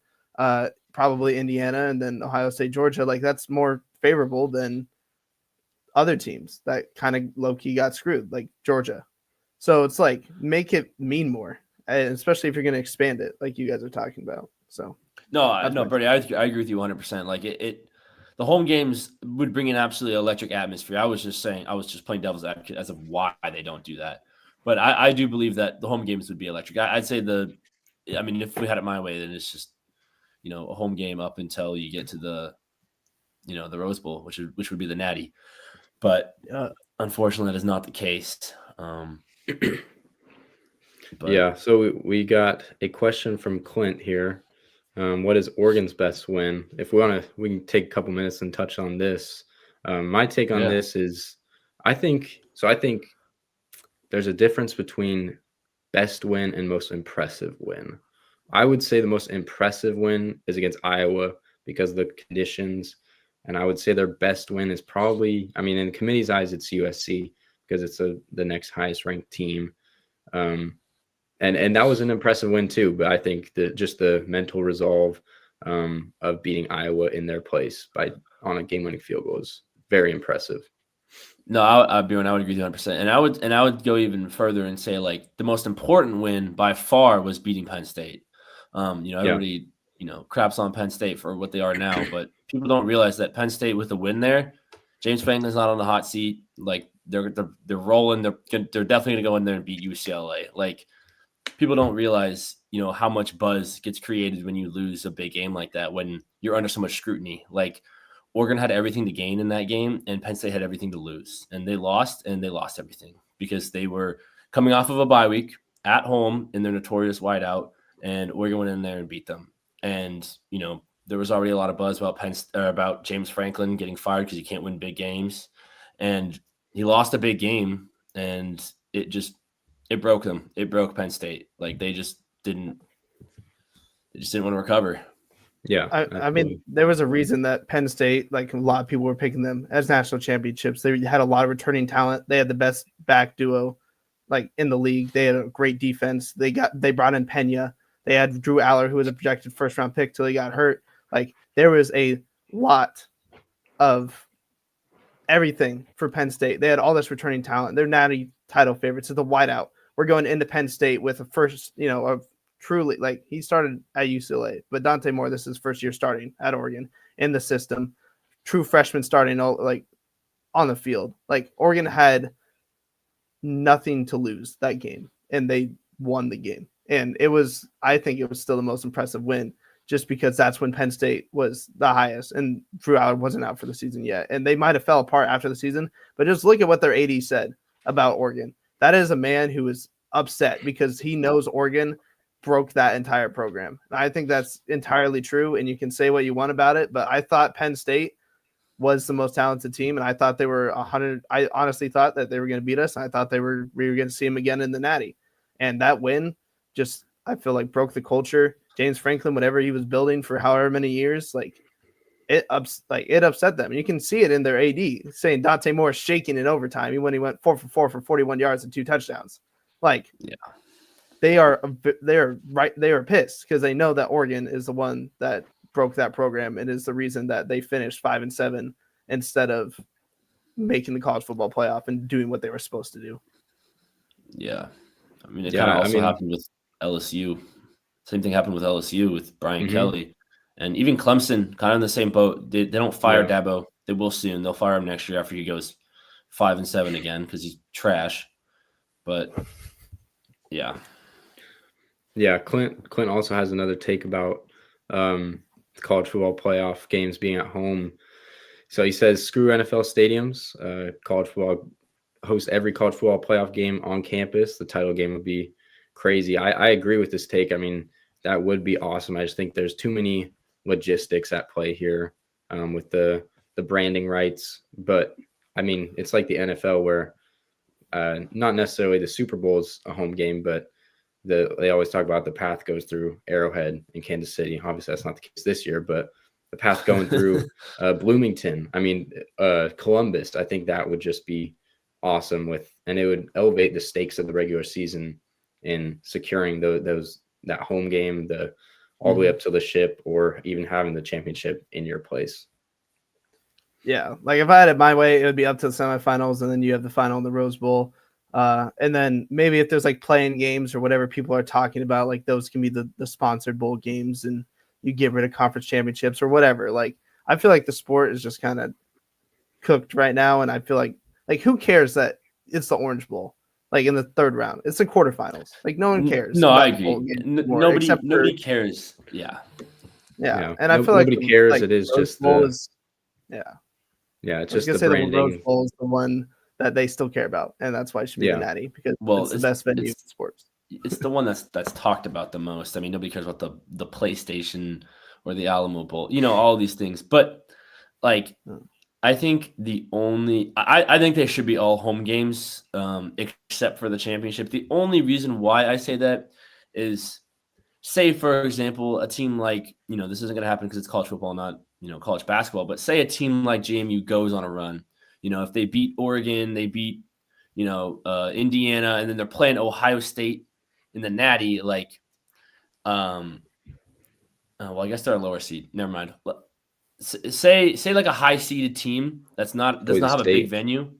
probably Indiana and then Ohio State, Georgia. Like that's more favorable than other teams that kind of low key got screwed, like Georgia. So it's like make it mean more. And especially if you're going to expand it, like you guys are talking about. So no, Bertie, I agree with you 100%. Like the home games would bring an absolutely electric atmosphere. I was just playing devil's advocate as of why they don't do that. But I do believe that the home games would be electric. I'd say if we had it my way, then it's just, a home game up until you get to the Rose Bowl, which would be the Natty. But unfortunately, that is not the case. So we got a question from Clint here. What is Oregon's best win? If we want to, we can take a couple minutes and touch on this. My take on this is, I think there's a difference between best win and most impressive win. I would say the most impressive win is against Iowa because of the conditions. And I would say their best win is probably, in the committee's eyes, it's USC because it's the next highest ranked team. And that was an impressive win too, but I think just the mental resolve of beating Iowa in their place on a game-winning field goal is very impressive. No, I would agree with you 100%. And I would go even further and say like the most important win by far was beating Penn State. Everybody craps on Penn State for what they are now, but people don't realize that Penn State with the win there, James Franklin's not on the hot seat. Like they're rolling. They're definitely going to go in there and beat UCLA. Like. People don't realize, how much buzz gets created when you lose a big game like that, when you're under so much scrutiny. Like Oregon had everything to gain in that game and Penn State had everything to lose, and they lost everything because they were coming off of a bye week at home in their notorious whiteout, and Oregon went in there and beat them. And, there was already a lot of buzz about James Franklin getting fired because he can't win big games. And he lost a big game, and it broke them. It broke Penn State. Like they just didn't want to recover. Yeah. There was a reason that Penn State, like a lot of people were picking them as national championships. They had a lot of returning talent. They had the best back duo like in the league. They had a great defense. They brought in Pena. They had Drew Aller, who was a projected first round pick till he got hurt. Like there was a lot of everything for Penn State. They had all this returning talent. They're natty title favorites. It's the whiteout. We're going into Penn State with a first, truly, like he started at UCLA, but Dante Moore, this is his first year starting at Oregon in the system. True freshman starting on the field. Like Oregon had nothing to lose that game, and they won the game. And I think it was still the most impressive win just because that's when Penn State was the highest and Drew Aller wasn't out for the season yet. And they might have fell apart after the season, but just look at what their AD said about Oregon. That is a man who is upset because he knows Oregon broke that entire program. And I think that's entirely true, and you can say what you want about it, but I thought Penn State was the most talented team, and I thought they were 100. I honestly thought that they were going to beat us, and I thought we were going to see them again in the Natty. And that win just, I feel like, broke the culture. James Franklin, whatever he was building for however many years, it upset them. You can see it in their AD saying Dante Moore shaking in overtime when he went 4 for 4 for 41 yards and 2 touchdowns. They are pissed because they know that Oregon is the one that broke that program and is the reason that they finished 5-7 instead of making the college football playoff and doing what they were supposed to do. Yeah. It kind of also happened with LSU. Same thing happened with LSU with Brian Kelly. And even Clemson, kind of in the same boat. They don't fire Dabo. They will soon. They'll fire him next year after he goes 5-7 again because he's trash. But yeah. Yeah, Clint also has another take about college football playoff games being at home. So he says, screw NFL stadiums. College football host every college football playoff game on campus. The title game would be crazy. I agree with this take. I mean, that would be awesome. I just think there's too many logistics at play here with the branding rights. But I mean, it's like the NFL where not necessarily the Super Bowl is a home game, but they always talk about the path goes through Arrowhead in Kansas City. Obviously, that's not the case this year, but the path going through Bloomington. I mean, Columbus. I think that would just be awesome and it would elevate the stakes of the regular season in securing that home game, all the way up to the ship, or even having the championship in your place. Yeah, like if I had it my way, it would be up to the semifinals, and then you have the final in the Rose Bowl. And then maybe if there's like playing games or whatever people are talking about, like those can be the sponsored bowl games, and you get rid of conference championships or whatever. Like I feel like the sport is just kind of cooked right now, and I feel like who cares that it's the Orange Bowl? Like in the third round, it's the quarterfinals. Like no one cares. No, I agree. Nobody cares. Yeah. And I feel like nobody cares. Like, it is Rose just Bowl yeah, it's just the The branding. Rose Bowl is the one that they still care about, and that's why it should be the Natty, because it's the best venue in sports. It's the one that's talked about the most. I mean, nobody cares about the PlayStation or the Alamo Bowl, all these things. But like, I think I think they should be all home games, except for the championship. The only reason why I say that is, say for example, a team like, this isn't going to happen because it's college football, not college basketball, but say a team like JMU goes on a run. If they beat Oregon, they beat, Indiana, and then they're playing Ohio State in the Natty, like, well, I guess they're a lower seed. Never mind. Say like a high seeded team does not have a big venue.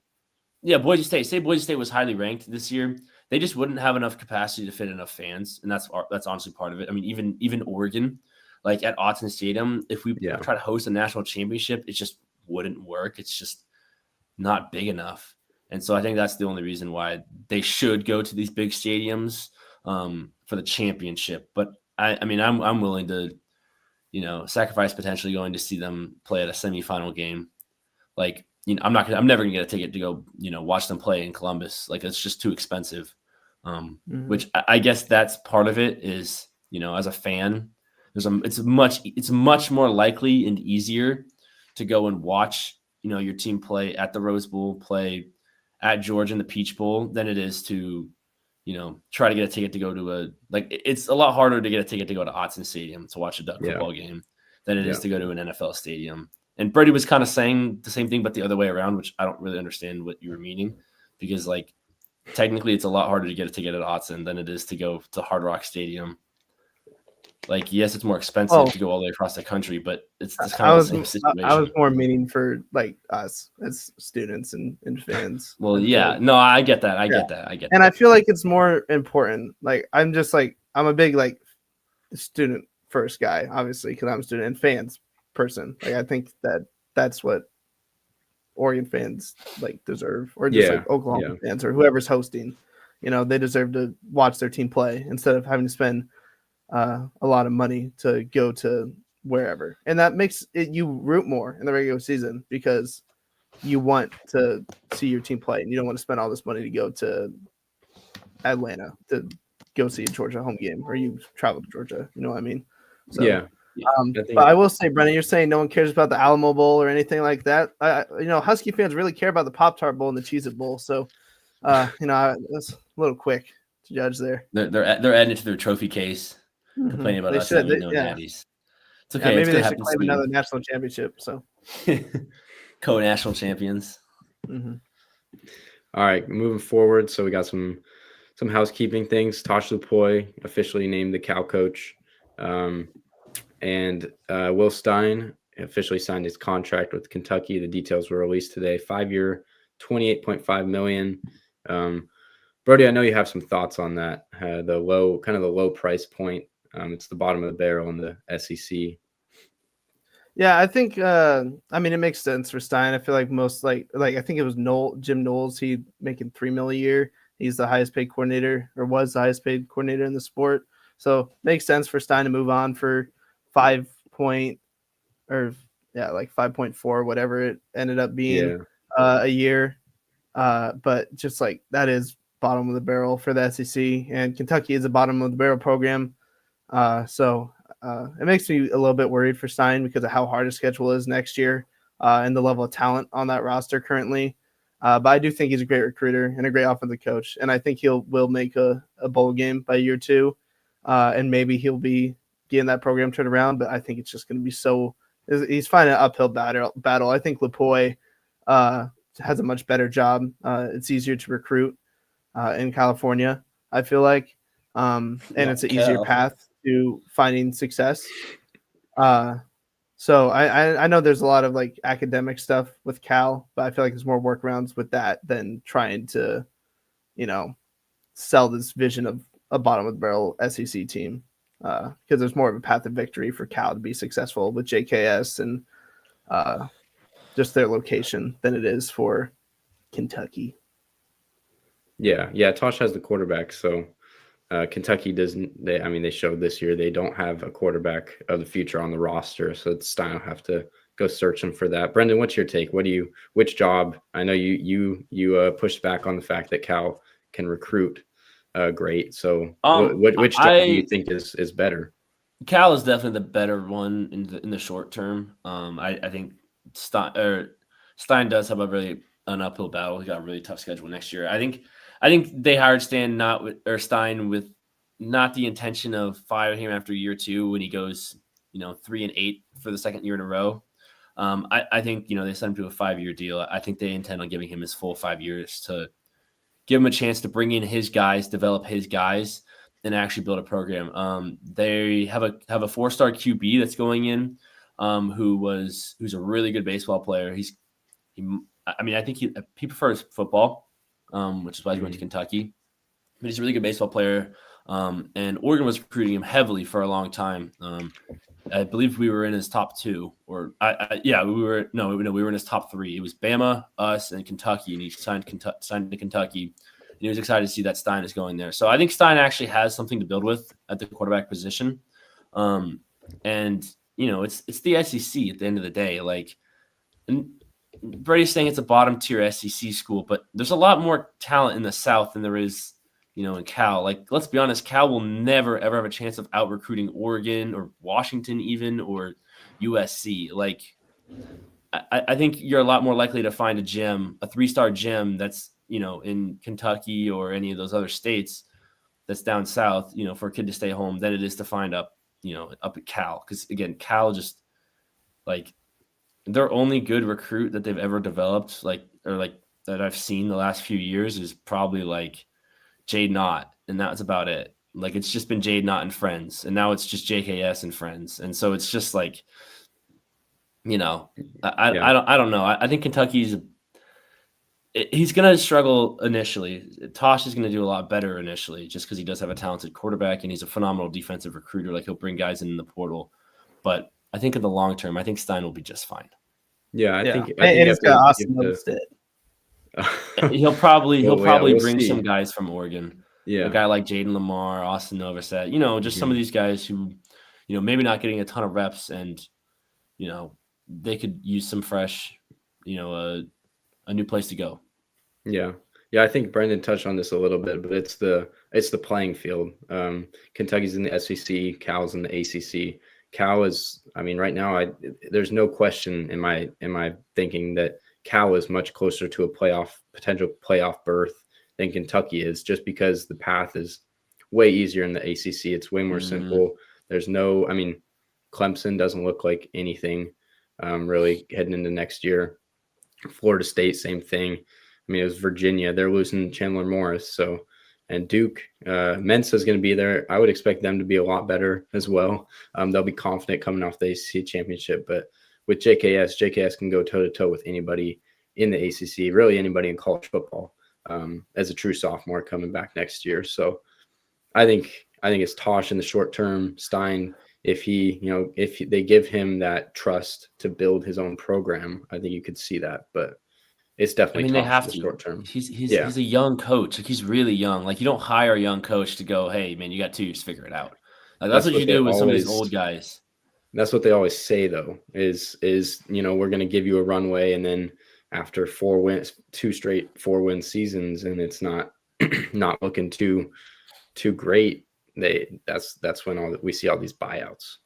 Yeah, Boise State. Say Boise State was highly ranked this year. They just wouldn't have enough capacity to fit enough fans, and that's honestly part of it. I mean, even Oregon, like at Autzen Stadium, if we try to host a national championship, it just wouldn't work. It's just not big enough. And so I think that's the only reason why they should go to these big stadiums for the championship. But I mean, I'm willing to, sacrifice potentially going to see them play at a semifinal game. Like, I'm never gonna get a ticket to go, watch them play in Columbus. Like, it's just too expensive. Which I guess that's part of it is, as a fan, it's much more likely and easier to go and watch, your team play at the Rose Bowl, play at Georgia in the Peach Bowl, than it is to, try to get a ticket to go to it's a lot harder to get a ticket to go to Autzen Stadium to watch a Duck football game than it is to go to an NFL stadium. And Brady was kind of saying the same thing, but the other way around, which I don't really understand what you were meaning, because like technically it's a lot harder to get a ticket at Autzen than it is to go to Hard Rock Stadium. Like, yes, it's more expensive to go all the way across the country, but it's kind of the same situation. I was more meaning for like us as students and fans. Well, yeah, no, I get that. I get that. And I feel like it's more important. Like, I'm a big like student first guy, obviously, because I'm a student and fans person. Like, I think that's what Oregon fans like deserve, or just like Oklahoma fans or whoever's hosting. They deserve to watch their team play instead of having to spend a lot of money to go to wherever, and that makes it you root more in the regular season because you want to see your team play and you don't want to spend all this money to go to Atlanta to go see a Georgia home game, or you travel to Georgia. You know what I mean? So, but I will say, Brennan, you're saying no one cares about the Alamo Bowl or anything like that. Husky fans really care about the Pop-Tart Bowl and the Cheez-It Bowl. So, that's a little quick to judge there. They're adding it to their trophy case. Complaining about us having no natties. It's okay. Maybe they should claim another national championship. So, co-national champions. All right, moving forward. So we got some housekeeping things. Tosh Lupoy officially named the Cal coach, and Will Stein officially signed his contract with Kentucky. The details were released today. 5-year, $28.5 million. Brody, I know you have some thoughts on that. The low price point. It's the bottom of the barrel in the SEC. Yeah, I think I mean it makes sense for Stein. I feel like most like I think it was Jim Knowles, he making $3 million a year. He's the highest paid coordinator, or was the highest paid coordinator in the sport. So makes sense for Stein to move on for 5 point or yeah, like 5.4, whatever it ended up being Yeah. a year. But just like that is bottom of the barrel for the SEC, and Kentucky is a bottom of the barrel program. So it makes me a little bit worried for Stein because of how hard his schedule is next year and the level of talent on that roster currently. But I do think he's a great recruiter and a great offensive coach, and I think will make a bowl game by year 2, and maybe he'll be getting that program turned around. But I think it's just going to be he's finding an uphill battle. I think Lepoy has a much better job. It's easier to recruit in California, I feel like, and it's an easier path to finding success. So I know there's a lot of like academic stuff with Cal, but I feel like there's more workarounds with that than trying to, sell this vision of a bottom of the barrel SEC team. Because there's more of a path of victory for Cal to be successful with JKS and just their location than it is for Kentucky. Yeah. Tosh has the quarterback, so Kentucky doesn't. They showed this year they don't have a quarterback of the future on the roster, so Stein will have to go searching for that. Brendan, what's your take? Which job? I know you pushed back on the fact that Cal can recruit great. So which job do you think is better? Cal is definitely the better one in the short term. I think Stein does have an uphill battle. He got a really tough schedule next year. I think they hired Stein with not the intention of firing him after year 2 when he goes 3-8 for the second year in a row. I think they signed him to a 5-year deal. I think they intend on giving him his full 5 years to give him a chance to bring in his guys, develop his guys, and actually build a program. They have a 4-star QB that's going in, who's a really good baseball player. I think he prefers football, which is why he went to Kentucky. But he's a really good baseball player, and Oregon was recruiting him heavily for a long time. I believe we were in his top 2, or we were in his top 3. It was Bama, us, and Kentucky, and he signed to Kentucky. And he was excited to see that Stein is going there. So I think Stein actually has something to build with at the quarterback position. And it's the SEC at the end of the day. Like, and Brady's saying it's a bottom tier SEC school, but there's a lot more talent in the South than there is, in Cal. Like, let's be honest, Cal will never, ever have a chance of out recruiting Oregon or Washington even, or USC. Like, I think you're a lot more likely to find a 3-star gem that's, in Kentucky or any of those other states that's down south, for a kid to stay home than it is to find up at Cal. Because again, Cal just like their only good recruit that they've ever developed, that I've seen the last few years is probably like Jade Knott, and that's about it. Like, it's just been Jade Knott and friends, and now it's just JKS and friends, and so it's just like, I don't know. I think Kentucky's he's going to struggle initially. Tosh is going to do a lot better initially, just because he does have a talented quarterback and he's a phenomenal defensive recruiter. Like, he'll bring guys in the portal, but I think in the long term, I think Stein will be just fine. Yeah, I think it's got Austin instead. He'll probably bring some guys from Oregon. Yeah, a guy like Jaden Lamar, Austin Novosad. Just some of these guys who, maybe not getting a ton of reps, and they could use some fresh, a new place to go. Yeah. I think Brendan touched on this a little bit, but it's the playing field. Kentucky's in the SEC, Cal's in the ACC. Cal is, right now, there's no question in my thinking that Cal is much closer to a potential playoff berth than Kentucky is, just because the path is way easier in the ACC. It's way more simple. There's no, Clemson doesn't look like anything really heading into next year. Florida State, same thing. It was Virginia. They're losing Chandler Morris. So, and Duke, Mensa is going to be there. I would expect them to be a lot better as well. They'll be confident coming off the ACC championship. But with JKS can go toe-to-toe with anybody in the ACC, really anybody in college football, as a true sophomore coming back next year. So I think it's Tosh in the short term, Stein if they give him that trust to build his own program, I think you could see that. But it's I definitely mean, they tough have in the to. short term. He's a young coach. Like, he's really young. Like, you don't hire a young coach to go, hey, man, you got 2 years to figure it out. Like, that's what you do with some of these old guys. That's what they always say, though, is we're going to give you a runway, and then after 2 straight 4-win seasons, and it's not not looking too great, that's when we see all these buyouts.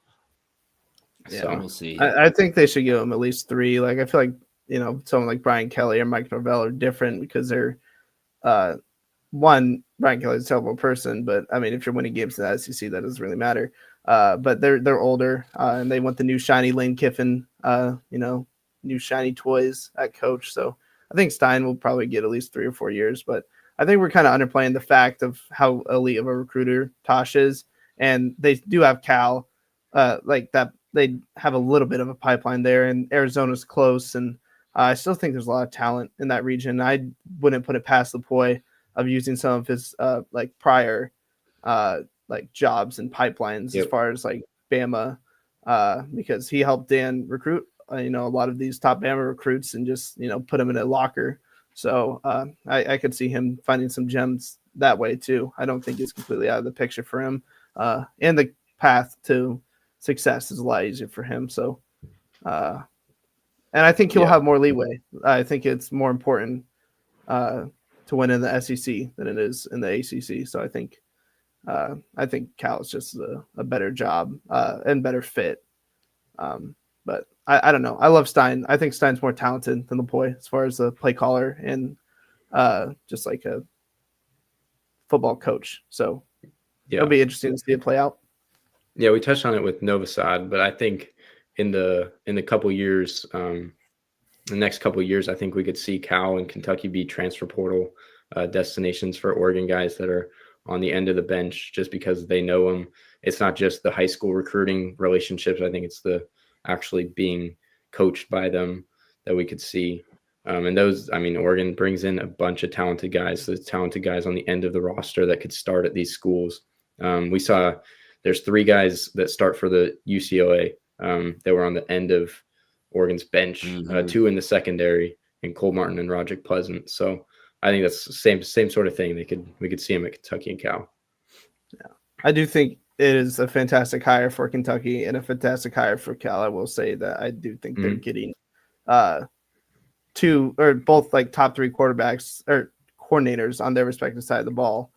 Yeah, so we'll see. I think they should give him at least 3. Like, I feel like someone like Brian Kelly or Mike Norvell are different because they're one, Brian Kelly's a terrible person, but I mean, if you're winning games in the SEC, that doesn't really matter. But they're older, and they want the new shiny Lane Kiffin, new shiny toys at coach. So I think Stein will probably get at least 3 or 4 years. But I think we're kind of underplaying the fact of how elite of a recruiter Tosh is, and they do have Cal, like that. They have a little bit of a pipeline there, and Arizona's close, and I still think there's a lot of talent in that region. I wouldn't put it past Lepoy of using some of his like prior like jobs and pipelines as far as like Bama, because he helped Dan recruit a lot of these top Bama recruits and just put them in a locker. So I could see him finding some gems that way too. I don't think it's completely out of the picture for him, and the path to success is a lot easier for him. So and I think he'll have more leeway. I think it's more important to win in the SEC than it is in the ACC. So I think Cal is just a better job and better fit. But I don't know. I love Stein. I think Stein's more talented than Lepoy as far as a play caller and just like a football coach. So it'll be interesting to see it play out. Yeah, we touched on it with Novosad, but I think in the couple years, the next couple of years, I think we could see Cal and Kentucky be transfer portal destinations for Oregon guys that are on the end of the bench just because they know them. It's not just the high school recruiting relationships. I think it's the actually being coached by them that we could see. And those, I mean, Oregon brings in a bunch of talented guys. So talented guys on the end of the roster that could start at these schools. We saw there's 3 guys that start for the UCLA that were on the end of Oregon's bench, 2 in the secondary, and Cole Martin and Roderick Pleasant. So I think that's the same sort of thing. We could see him at Kentucky and Cal. Yeah, I do think it is a fantastic hire for Kentucky and a fantastic hire for Cal. I will say that I do think they're getting 2 or both like top 3 quarterbacks or coordinators on their respective side of the ball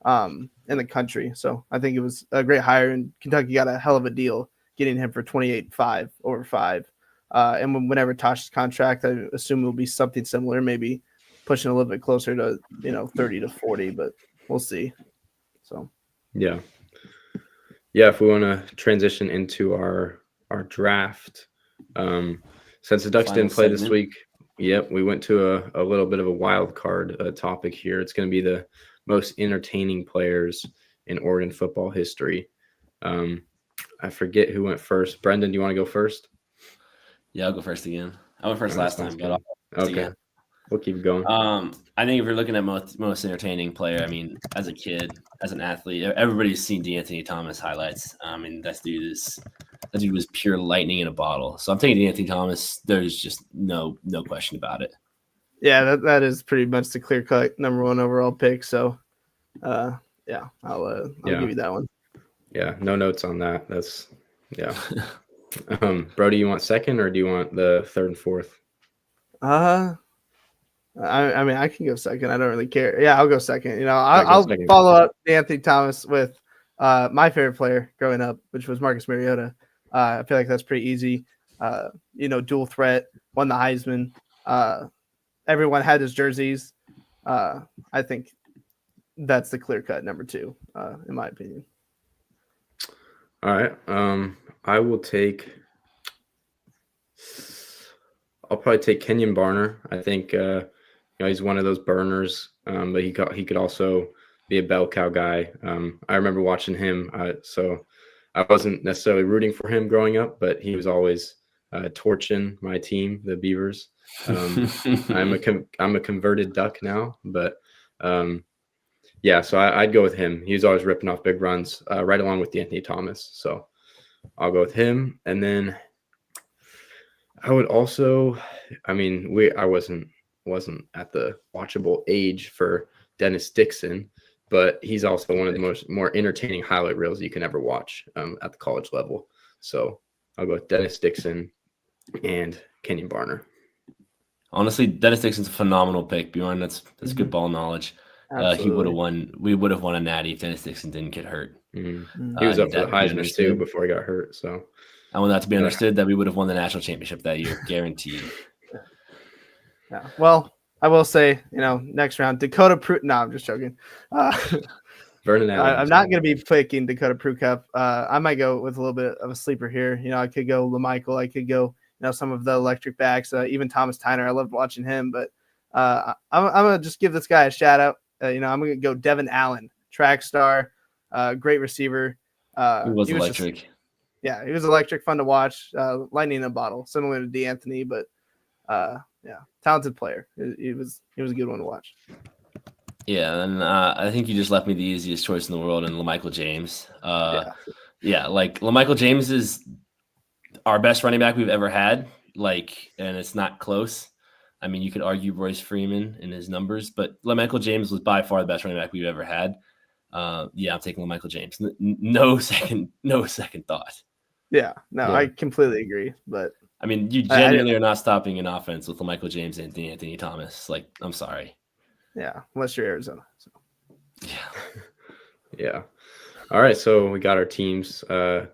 in the country. So I think it was a great hire, and Kentucky got a hell of a deal getting him for 28.5 over 5. And whenever Tosh's contract, I assume it will be something similar, maybe pushing a little bit closer to 30 to 40, but we'll see. So yeah. If we want to transition into our draft, since the Ducks didn't play this week, we went to a little bit of a wild card topic here. It's going to be the most entertaining players in Oregon football history. I forget who went first. Brendan, do you want to go first? Yeah, I'll go first again. I went first last time, but okay. Again. We'll keep going. I think if you're looking at most entertaining player, I mean, as a kid, as an athlete, everybody's seen DeAnthony Thomas highlights. I mean, that dude was pure lightning in a bottle. So I'm taking DeAnthony Thomas. There's just no question about it. Yeah, that is pretty much the clear-cut number 1 overall pick. So, I'll give you that one. Yeah, no notes on that. That's Brody, you want second or do you want the third and fourth? I mean, I can go second. I don't really care. Yeah, I'll go second. I'll follow up Anthony Thomas with my favorite player growing up, which was Marcus Mariota. I feel like that's pretty easy. Dual threat, won the Heisman. Everyone had his jerseys. I think that's the clear-cut number 2, in my opinion. All right. I'll probably take Kenyon Barner. I think he's one of those burners, but he could also be a bell cow guy. I remember watching him, so I wasn't necessarily rooting for him growing up, but he was always torching my team, the Beavers. I'm a converted Duck now, but so I'd go with him. He was always ripping off big runs, right along with DeAnthony Thomas. So I'll go with him. And then I would also, I mean, I wasn't at the watchable age for Dennis Dixon, but he's also one of the more entertaining highlight reels you can ever watch at the college level. So I'll go with Dennis Dixon and Kenyon Barner. Honestly, Dennis Dixon's a phenomenal pick, Bjorn. That's good ball knowledge. He would have won. We would have won a natty if Dennis Dixon didn't get hurt. Mm-hmm. He was up for the Heisman too before he got hurt. So I want that to be understood that we would have won the national championship that year, guaranteed. Yeah. Well, I will say, next round, Dakota Prue. No, I'm just joking. Vernon Adams. I'm not going to be picking Dakota Prue Cup. I might go with a little bit of a sleeper here. I could go LaMichael. I could go, some of the electric backs. Even Thomas Tyner. I loved watching him. But I'm going to just give this guy a shout out. I'm going to go Devin Allen, track star, great receiver. He was electric. He was electric, fun to watch. Lightning in a bottle, similar to D'Anthony, but talented player. He was a good one to watch. Yeah, and I think you just left me the easiest choice in the world in LaMichael James. Like LaMichael James is our best running back we've ever had, and it's not close. I mean, you could argue Royce Freeman in his numbers, but LaMichael James was by far the best running back we've ever had. I'm taking LaMichael James. No second thought. I completely agree. But I mean, you genuinely are not stopping an offense with LaMichael James and Anthony Thomas. I'm sorry. Yeah, unless you're Arizona. So. Yeah. All right, so we got our teams. Vote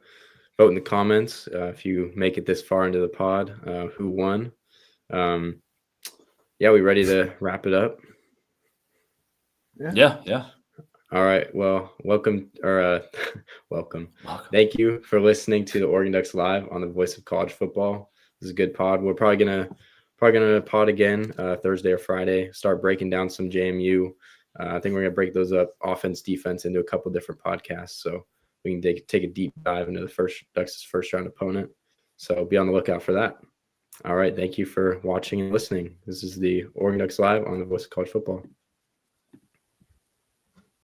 in the comments if you make it this far into the pod. Who won? We ready to wrap it up? Yeah. All right. Well, welcome. Thank you for listening to the Oregon Ducks Live on the Voice of College Football. This is a good pod. We're probably gonna pod again Thursday or Friday. Start breaking down some JMU. I think we're gonna break those up, offense, defense, into a couple different podcasts, so we can take a deep dive into the Ducks' first round opponent. So be on the lookout for that. All right. Thank you for watching and listening. This is the Oregon Ducks Live on the Voice of College Football.